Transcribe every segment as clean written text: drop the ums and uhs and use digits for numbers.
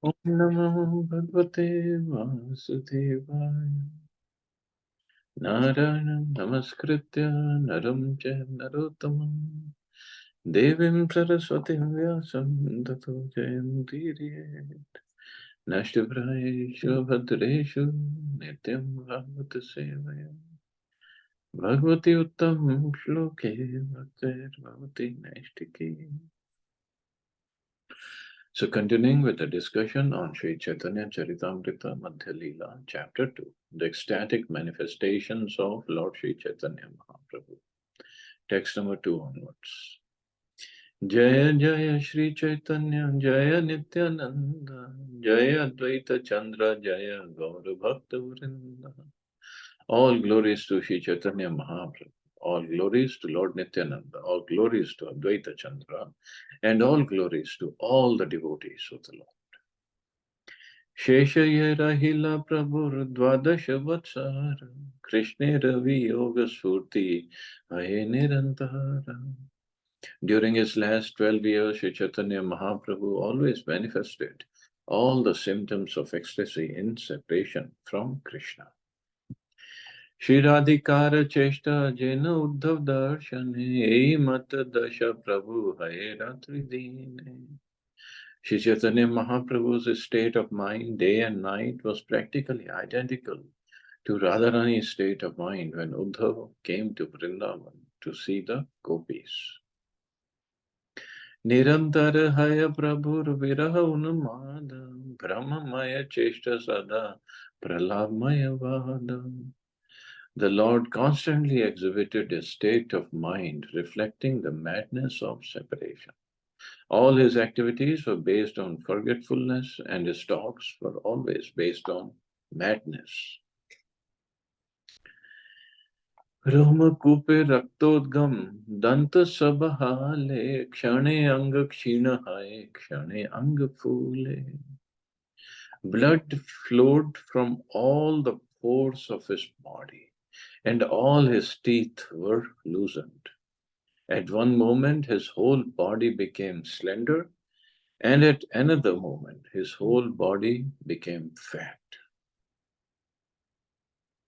Om Namo Bhagavate Vasudevaya. Narayanam Namaskritya Naram Chaiva Narottamam Devim Saraswatim Vyasam Tato Jayamudire Nashtivraeshu Bhadreshu Nityam Bhagavata Sevaya Bhagavati Uttam Shloke Bhaktir Bhavati Naistiki. So continuing with the discussion on Sri Chaitanya Charitamrita Madhya Lila, Chapter 2, the ecstatic manifestations of Lord Sri Chaitanya Mahaprabhu. Text number 2 onwards. Jaya Jaya Sri Chaitanya Jaya Nityananda Jaya Advaita Chandra Jaya Gaura Bhakta Vrinda. All glories to Sri Chaitanya Mahaprabhu. All glories to Lord Nityananda. All glories to Advaita Chandra. And all glories to all the devotees of the Lord. शेषय रहिला प्रभुर द्वादश वत्सर कृष्णे रवि योग स्फूर्ति हये निरंतर. During his last 12 years, Sri Chaitanya Mahaprabhu always manifested all the symptoms of ecstasy in separation from Krishna. Shri Radhikara Cheshta Jena Uddhav Darshane Ei Mata Dasha Prabhu Haye Ratri Dine. Sri Chaitanya Mahaprabhu's state of mind, day and night, was practically identical to Radharani's state of mind when Uddhava came to Vrindavan to see the gopis. Nirantar haya prabhur viraha unamada brahmamaya cheshta sada pralabmaya vada. The Lord constantly exhibited a state of mind reflecting the madness of separation. All his activities were based on forgetfulness, and his talks were always based on madness. Romakupe raktodgam danta sabahale kshane anga kshinahai kshane anga phule. Blood flowed from all the pores of his body, and all his teeth were loosened. At one moment, his whole body became slender, and at another moment, his whole body became fat.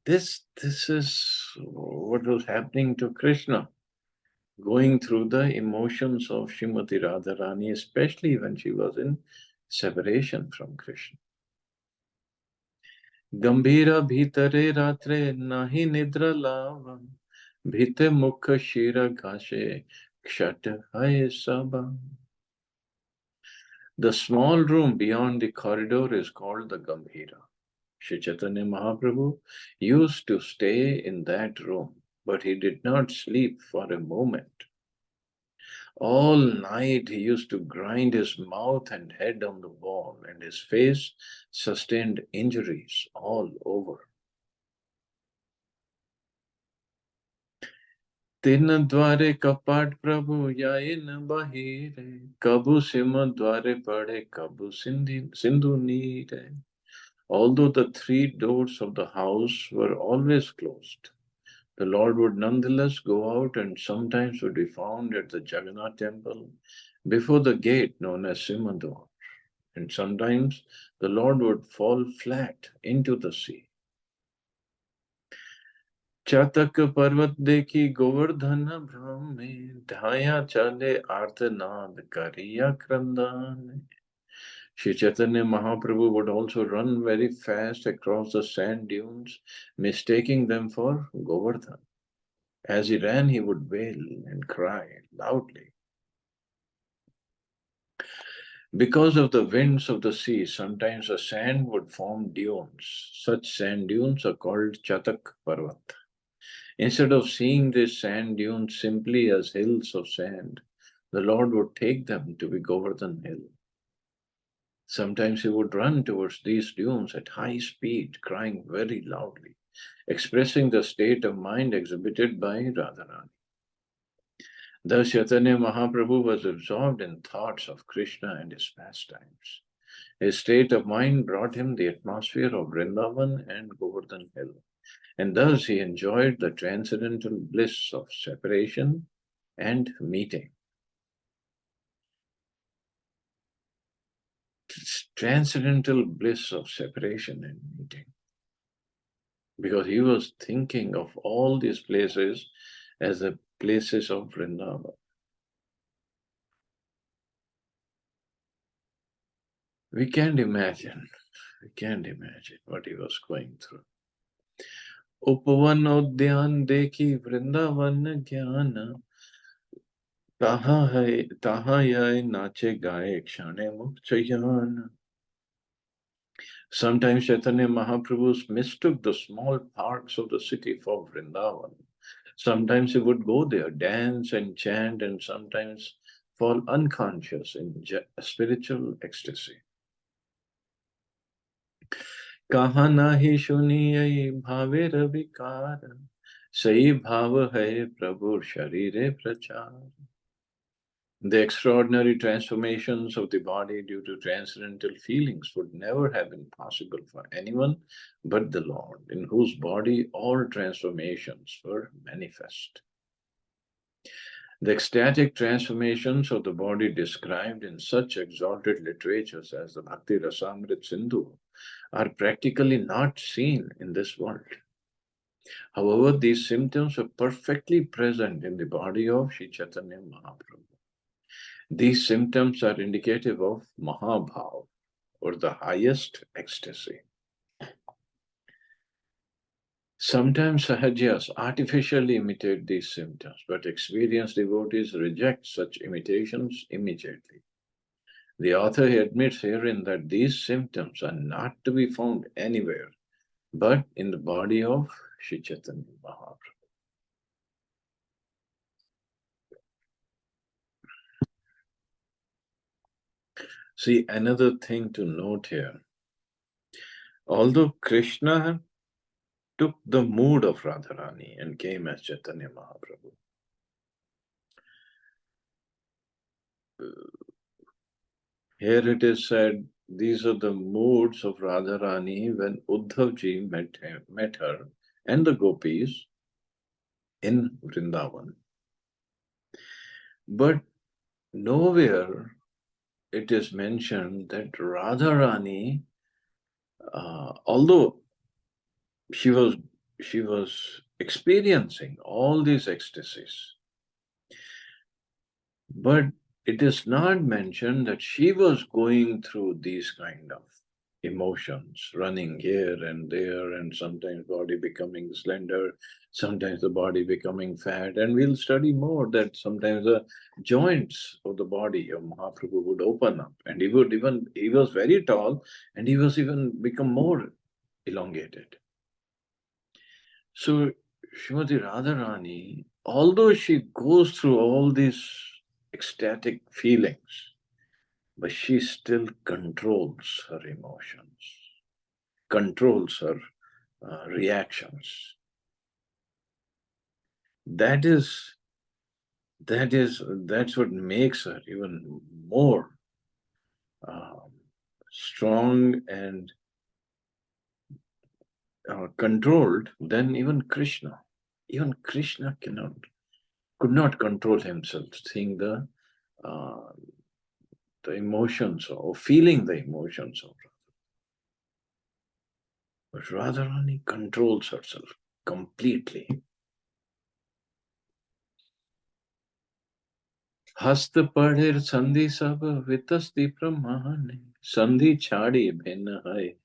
This is what was happening to Krishna, going through the emotions of Srimati Radharani, especially when she was in separation from Krishna. Gambhira bhitare ratre nahi nidra lava, bhite mukha shira gashe kshata hai sabha. The small room beyond the corridor is called the Gambhira. Sri Chaitanya Mahaprabhu used to stay in that room, but he did not sleep for a moment. All night he used to grind his mouth and head on the wall, and his face sustained injuries all over. तीन द्वारे कपाट प्रभु याए न बाहिरे कबू SIM द्वारे पड़े कबू सिंधु नीरे. Although the three doors of the house were always closed, the Lord would nonetheless go out and sometimes would be found at the Jagannath temple before the gate known as Simhadwar. And sometimes the Lord would fall flat into the sea. चातक पर्वत देखी गोवर्धन भ्रम में ढाया चले आर्तनाद करिया क्रंदन. Sri Chaitanya Mahaprabhu would also run very fast across the sand dunes, mistaking them for Govardhan. As he ran, he would wail and cry loudly. Because of the winds of the sea, sometimes the sand would form dunes. Such sand dunes are called Chatak Parvat. Instead of seeing these sand dunes simply as hills of sand, the Lord would take them to be Govardhan Hill. Sometimes he would run towards these dunes at high speed, crying very loudly, expressing the state of mind exhibited by Radharani. Thus, Chaitanya Mahaprabhu was absorbed in thoughts of Krishna and his pastimes. His state of mind brought him the atmosphere of Vrindavan and Govardhan Hill, and thus he enjoyed the transcendental bliss of separation and meeting. transcendental bliss of separation and meeting. Because he was thinking of all these places as the places of Vrindavan. We can't imagine. We can't imagine what he was going through. उपवन उद्यान देखी वृंदावन ज्ञान ताहा यह नाचे गाए क्षणे मुख चयन. Sometimes Chaitanya Mahaprabhu mistook the small parks of the city for Vrindavan. Sometimes he would go there, dance and chant, and sometimes fall unconscious in spiritual ecstasy. कहा नाही सुनिए भावे रविकार सही भाव है प्रभु शरीरे प्रचार. The extraordinary transformations of the body due to transcendental feelings would never have been possible for anyone but the Lord, in whose body all transformations were manifest. The ecstatic transformations of the body described in such exalted literatures as the Bhakti Rasamrit Sindhu are practically not seen in this world. However, these symptoms are perfectly present in the body of Sri Chaitanya Mahaprabhu. These symptoms are indicative of Mahabhav, or the highest ecstasy. Sometimes Sahajas artificially imitate these symptoms, but experienced devotees reject such imitations immediately. The author admits herein that these symptoms are not to be found anywhere but in the body of Sri Chaitanya Mahaprabhu. See, another thing to note here. Although Krishna took the mood of Radharani and came as Chaitanya Mahaprabhu, here it is said, these are the moods of Radharani when Uddhavji met her and the gopis in Vrindavan. But nowhere it is mentioned that Radharani, although she was experiencing all these ecstasies, but it is not mentioned that she was going through these kind of emotions, running here and there, and sometimes body becoming slender, sometimes the body becoming fat. And we'll study more that sometimes the joints of the body of Mahaprabhu would open up, and he was very tall, and he was even become more elongated. So Srimati Radharani, although she goes through all these ecstatic feelings, but she still controls her emotions, controls her reactions. That's what makes her even more strong and controlled than even Krishna. Even Krishna could not control himself, seeing uh, the emotions or feeling the emotions of Radha. But Radharani controls herself completely. हस्त पढ़िर संधि सब वितस्ति प्रमाणे संधि छाड़ी भिन्न है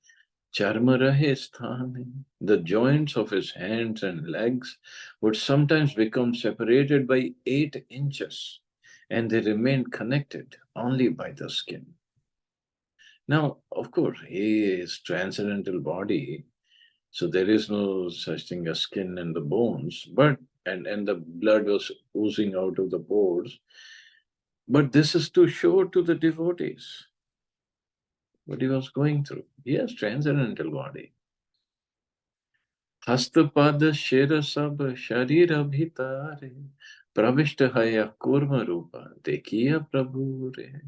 charma rahe sthane. The joints of his hands and legs would sometimes become separated by 8 inches, and they remained connected only by the skin. Now, of course, he is transcendental body, so there is no such thing as skin and the bones, but and the blood was oozing out of the pores. But this is to show to the devotees what he was going through. He has transcendental body. हस्तपद शिर सब शरीर भीतर प्रविष्ट है कूर्म रूप देखिए प्रभु रे.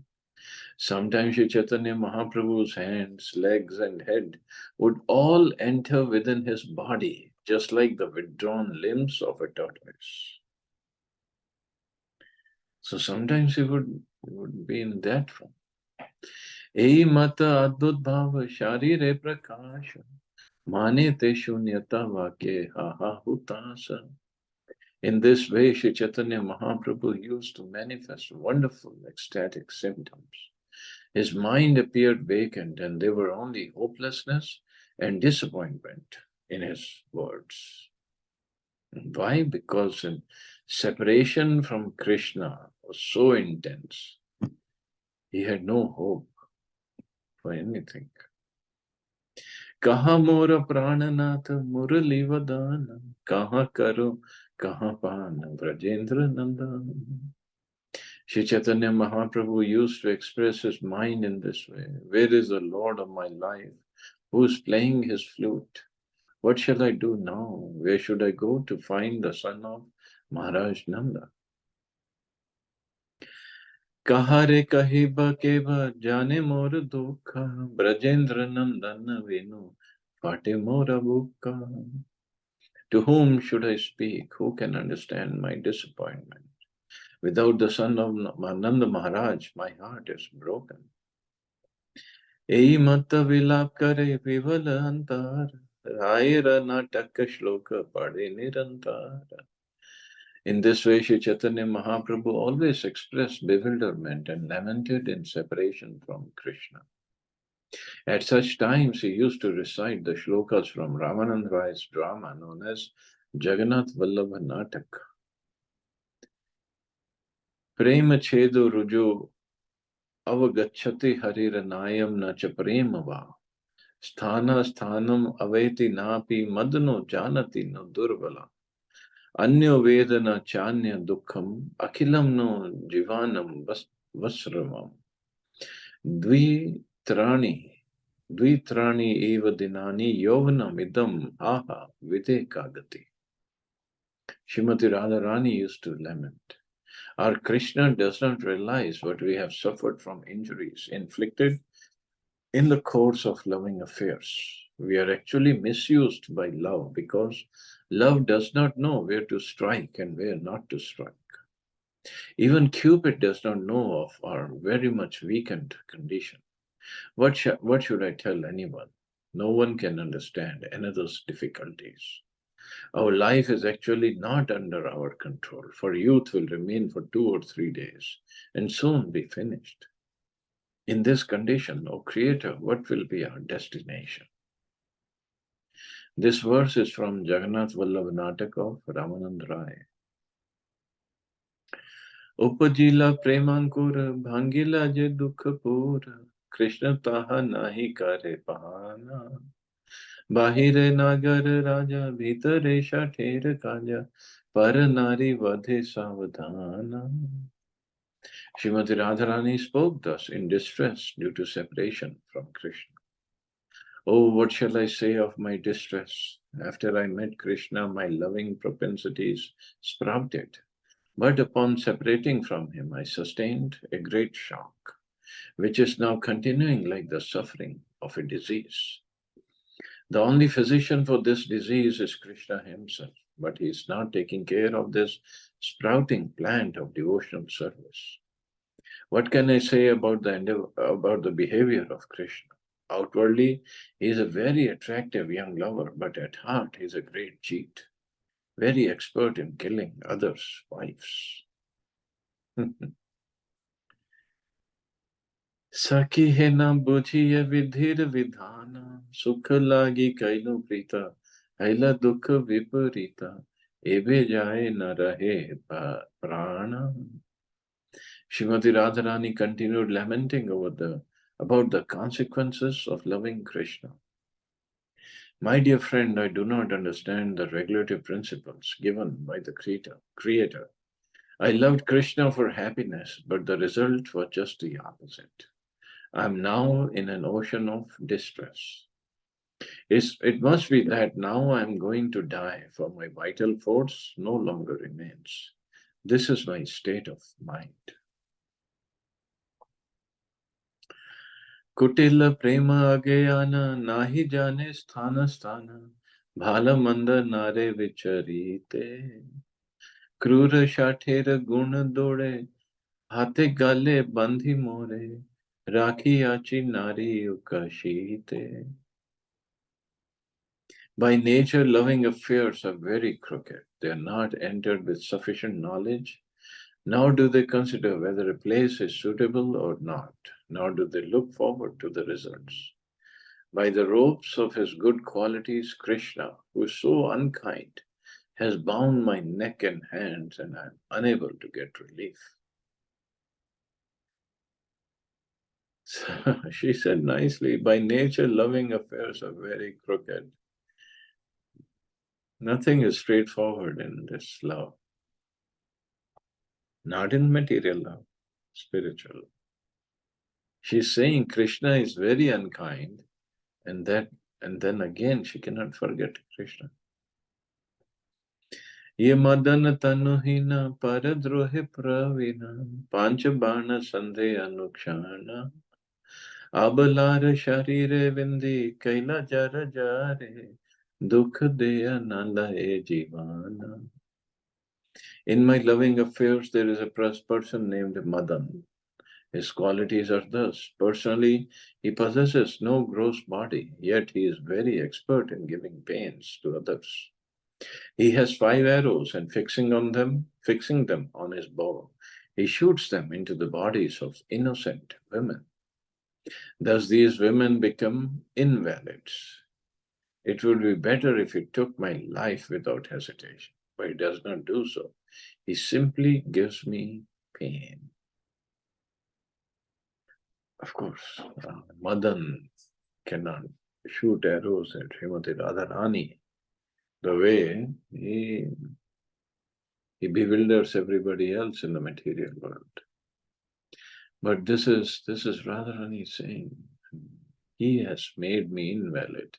Sometimes Sri Chaitanya Mahaprabhu's hands, legs, and head would all enter within his body, just like the withdrawn limbs of a tortoise. So sometimes he would be in that form. एई मत अद्भुत भाव शारीरे प्रकाश माने ते शून्यता वाक्य हा हा हुतास. In this way, Sri Chaitanya Mahaprabhu used to manifest wonderful ecstatic symptoms. His mind appeared vacant, and there were only hopelessness and disappointment in his words. Why? Because separation from Krishna was so intense, he had no hope for anything. कहाँ मोर प्राणनाथ मुरली वदन कहाँ करो कहाँ पान ब्रजेंद्र नंदन. Sri Chaitanya Mahaprabhu used to express his mind in this way. Where is the Lord of my life? Who is playing his flute? What shall I do now? Where should I go to find the son of Maharaj Nanda? Kahare kahiba keva jane mor dukha Brajendra Nandan venu fate mora bukha. To whom should I speak? Who can understand my disappointment? Without the son of Nanda Maharaj, my heart is broken. Ei matta vilap kare vival antar, Raira nataka shloka pade nirantar. In this way, Sri Chaitanya Mahaprabhu always expressed bewilderment and lamented in separation from Krishna. At such times, he used to recite the shlokas from Ramanand Rai's drama known as Jagannath Vallabha Natak. Prema chedu rujo avagachati hariranayam na cha prema va. Sthana sthanam aveti napi madno janati no durvala. Anyo vedana chanya dukkham akhilam no jivanam vasravam. Dvitrani Dvitrani eva dinani yovanam idam aha videkagati. Srimati Radharani used to lament. Our Krishna does not realize what we have suffered from injuries inflicted in the course of loving affairs. We are actually misused by love because love does not know where to strike and where not to strike. Even Cupid does not know of our very much weakened condition. What should I tell anyone? No one can understand another's difficulties. Our life is actually not under our control, for youth will remain for 2 or 3 days and soon be finished. In this condition, O Creator, what will be our destination? This verse is from Jagannath Vallabha Natak of Ramanand Rai. Upajila premankur bhangila je dukha pura Krishna taha nahi kare pahana. Bahire nagar raja bhitare shather kaja par nari vadhe savadhana. Srimati Radharani spoke thus in distress due to separation from Krishna. Oh, what shall I say of my distress? After I met Krishna, my loving propensities sprouted. But upon separating from him, I sustained a great shock, which is now continuing like the suffering of a disease. The only physician for this disease is Krishna himself, but he is not taking care of this sprouting plant of devotional service. What can I say about the behavior of Krishna? Outwardly, he is a very attractive young lover, but at heart he is a great cheat, very expert in killing others' wives. Saki hai na bujhiye vidhir vidhana, sukha lagi kailo prita, aila dukha viparita, ebe jaye na rahe prana. Srimati Radharani continued lamenting about the consequences of loving Krishna. My dear friend, I do not understand the regulative principles given by the Creator. I loved Krishna for happiness, but the result was just the opposite. I am now in an ocean of distress. It must be that now I am going to die, for my vital force no longer remains. This is my state of mind. कुटिल प्रेम अज्ञान नाही जाने स्थान स्थान भाल मंद नारे विचरीते क्रूर शाठेर गुण दौड़े हाथे गाले बंधी मोरे Rakhiyachi Nari Ukashite. By nature, loving affairs are very crooked. They are not entered with sufficient knowledge, nor do they consider whether a place is suitable or not, nor do they look forward to the results. By the ropes of his good qualities, Krishna, who is so unkind, has bound my neck and hands, and I am unable to get relief. So she said nicely, by nature, loving affairs are very crooked. Nothing is straightforward in this love, not in material love, spiritual. She's saying Krishna is very unkind, and that, and then again she cannot forget Krishna. Ye madan tanuhina paradrohe pravina pancha bana sandhe anukshana abalar sharire vindi kaila jara jare dukh deya nalaye jivana. In my loving affairs, there is a person named Madan. His qualities are thus. Personally, he possesses no gross body, yet he is very expert in giving pains to others. He has 5 arrows, and fixing them on his bow, he shoots them into the bodies of innocent women. Thus these women become invalids. It would be better if he took my life without hesitation, but he does not do so. He simply gives me pain. Of course, Madan cannot shoot arrows at Srimati Radharani the way he bewilders everybody else in the material world. But this is Radharani saying, he has made me invalid.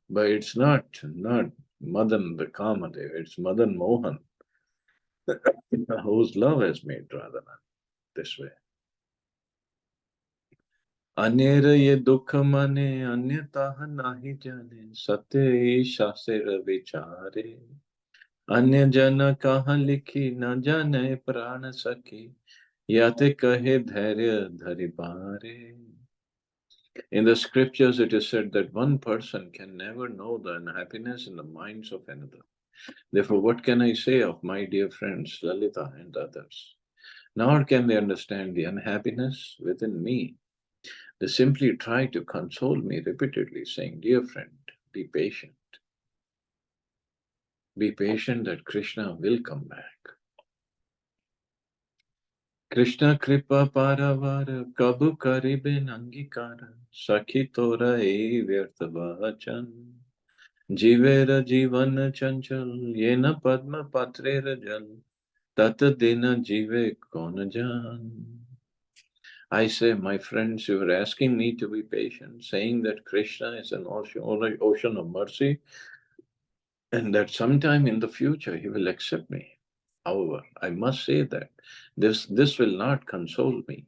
But it's not Madan the Kamadev, it's Madan Mohan whose love has made Radharani this way. अनेर ये दुख मने अन्यतः नाही जाने सत्य ही शास्त्र विचारे अन्य जन कहाँ लिखी न जाने प्राण सखी याते कहे धैर्य धरि बारे. In the scriptures, it is said that one person can never know the unhappiness in the minds of another. Therefore, what can I say of my dear friends Lalita and others? Nor can they understand the unhappiness within me. They simply try to console me repeatedly, saying, dear friend, be patient. Be patient that Krishna will come back. Krishna kripa paravara kabu karibe nangikara sakhi tora e vyartha vachan jivera jivan chanchal yena padma patrera jal tata dina jive kona jan. I say, my friends, you are asking me to be patient, saying that Krishna is an ocean of mercy and that sometime in the future he will accept me. However, I must say that this will not console me.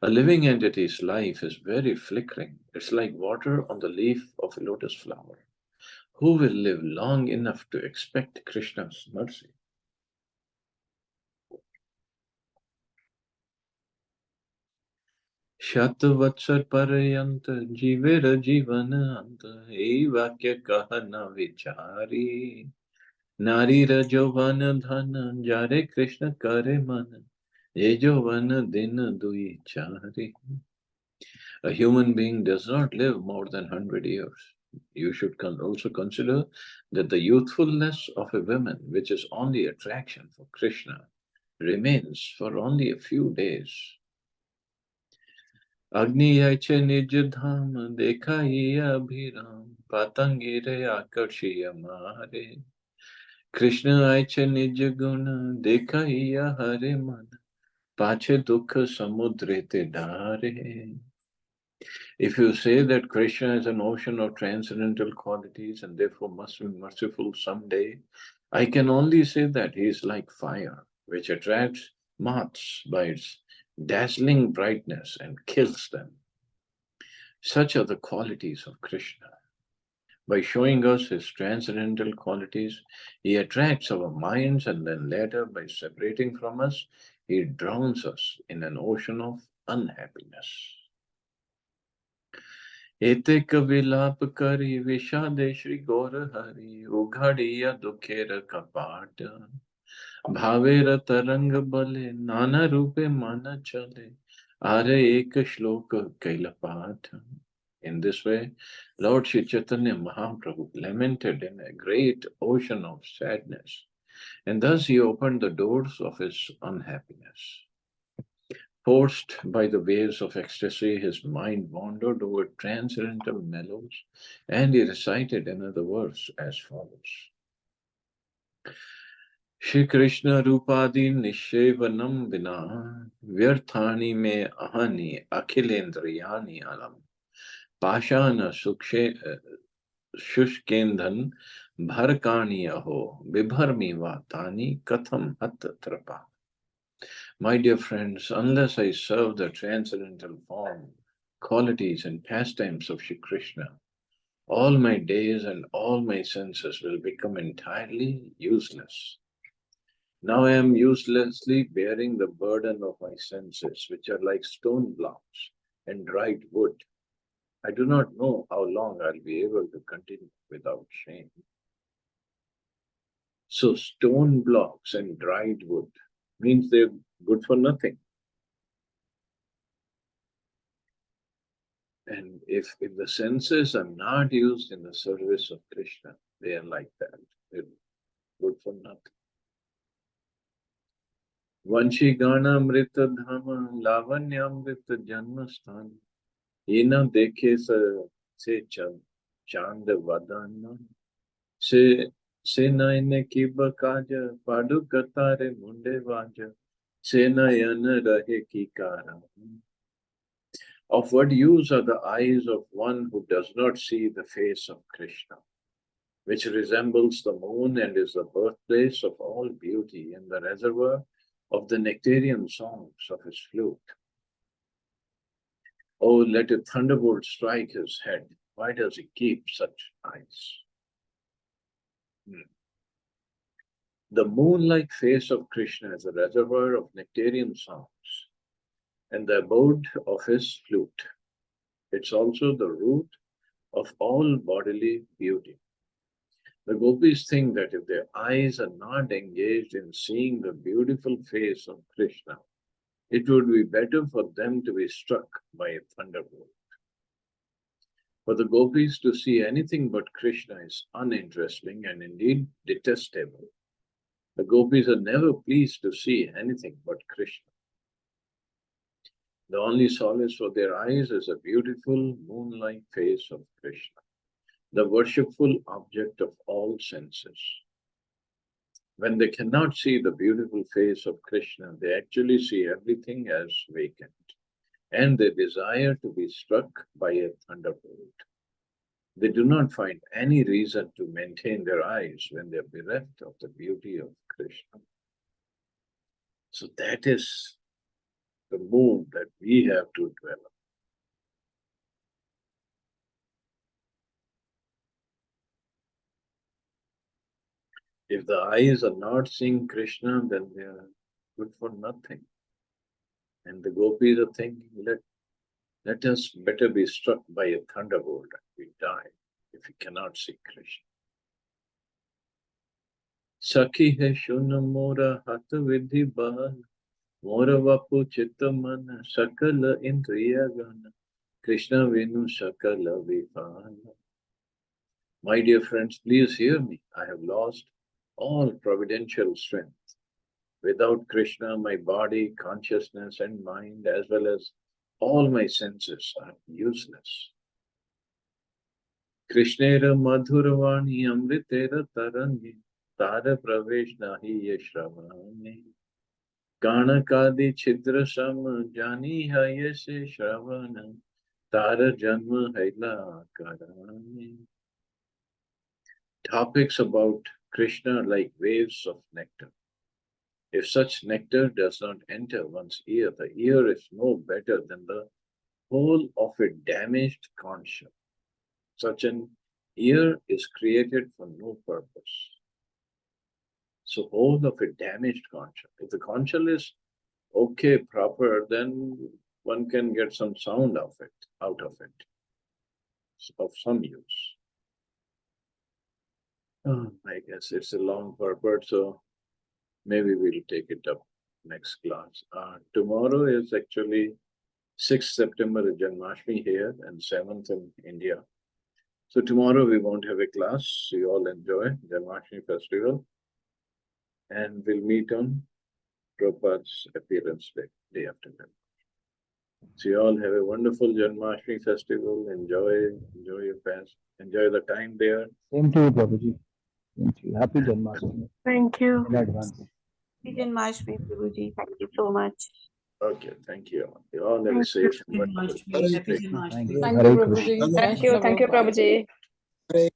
A living entity's life is very flickering. It's like water on the leaf of a lotus flower. Who will live long enough to expect Krishna's mercy? शत वत्सर पर्यंत जीवेर जीवन अंत ए वाक्य कह न विचारी नारी रजोवन धन जारे कृष्ण करे मन ये जोवन दिन दुई चारी. A human being does not live more than 100 years. You should also consider that the youthfulness of a woman, which is only attraction for Krishna, remains for only a few days. अग्नि ऐचे निज धाम देखाइए अभिराम पतंगिरे आकर्षीय मारे कृष्ण ऐचे निज गुण देखाइए हरे मन पाछे दुख समुद्र ते डारे. If you say that Krishna is an ocean of transcendental qualities and therefore must be merciful someday, I can only say that he is like fire, which attracts moths by its dazzling brightness and kills them. Such are the qualities of Krishna. By showing us his transcendental qualities, he attracts our minds, and then later, by separating from us, he drowns us in an ocean of unhappiness. Ete kavilap kari vishade Shri Gora Hari ughadiya dukhera kapata bhavera tarang bale nana rupe mana chale are ek shloka kailapata. In this way, Lord Sri Chaitanya Mahaprabhu lamented in a great ocean of sadness, and thus he opened the doors of his unhappiness. Forced by the waves of ecstasy, his mind wandered over transcendental mellows, and he recited another verse as follows. Shri Krishna Rupadi Nishevanam Vina Vyarthani Me Ahani Akhilendriyani Alam Pashana Shushkendhan Bharkani Aho Vibharmi Vatani Katham Hat Trapa. My dear friends, unless I serve the transcendental form, qualities, and pastimes of Shri Krishna, all my days and all my senses will become entirely useless. Now I am uselessly bearing the burden of my senses, which are like stone blocks and dried wood. I do not know how long I'll be able to continue without shame. So, stone blocks and dried wood means they're good for nothing. And if the senses are not used in the service of Krishna, they are like that. They're good for nothing. Vanshi Gana Amrita Dhama Lavanya Amrita Janmasthana Ina Dekhe Se Chand Vadana Se Naine Kiba Kaja Padu Katare Munde Vaja Se Nayana Rahe Kikara. Of what use are the eyes of one who does not see the face of Krishna, which resembles the moon and is the birthplace of all beauty and the reservoir of the nectarian songs of his flute? Oh, let a thunderbolt strike his head. Why does he keep such eyes? The moon-like face of Krishna is a reservoir of nectarian songs and the abode of his flute. It's also the root of all bodily beauty. The gopis think that if their eyes are not engaged in seeing the beautiful face of Krishna, it would be better for them to be struck by a thunderbolt. For the gopis to see anything but Krishna is uninteresting and indeed detestable. The gopis are never pleased to see anything but Krishna. The only solace for their eyes is a beautiful moonlight face of Krishna, the worshipful object of all senses. When they cannot see the beautiful face of Krishna, they actually see everything as vacant, and they desire to be struck by a thunderbolt. They do not find any reason to maintain their eyes when they are bereft of the beauty of Krishna. So that is the mood that we have to develop. If the eyes are not seeing Krishna, then they are good for nothing. And the gopis are thinking, let us better be struck by a thunderbolt and we die if we cannot see Krishna. Sakhi hai shuna mora hat vidhi bal, mora vapu chitta mana, sakala indriya gana, Krishna vinu sakala vipala. My dear friends, please hear me. I have lost all providential strength. Without Krishna, my body, consciousness, and mind, as well as all my senses, are useless. Krishnera madhuravani amritera tarangi tara pravesh nahi yeshravani kanakadi chidra sam jani hayase shravana tara janma haila karani. Topics about Krishna are like waves of nectar. If such nectar does not enter one's ear, the ear is no better than the whole of a damaged conch shell. Such an ear is created for no purpose. So whole of a damaged conch shell. If the conch shell is okay, proper, then one can get some sound of it, out of it, of some use. I guess it's a long purport, so maybe we'll take it up next class. Tomorrow is actually 6th September is Janmashtami here and 7th in India. So tomorrow we won't have a class. You all enjoy Janmashtami festival and we'll meet on Prabhupada's appearance day after that. So you all have a wonderful Janmashtami festival. Enjoy your fans, enjoy the time there. Same to you, Prabhuji. Same to you. Happy Janmashtami Thank you. in advance. Janmashtami, Prabhuji. Thank you so much. Okay, thank you. You all have a Thank you. safe and wonderful Hare Thank day. you. Krishna. Thank you. Thank you, Hare Krishna. Prabhuji. Thank Thank you. you, Thank you, Prabhupada. Prabhuji. Hare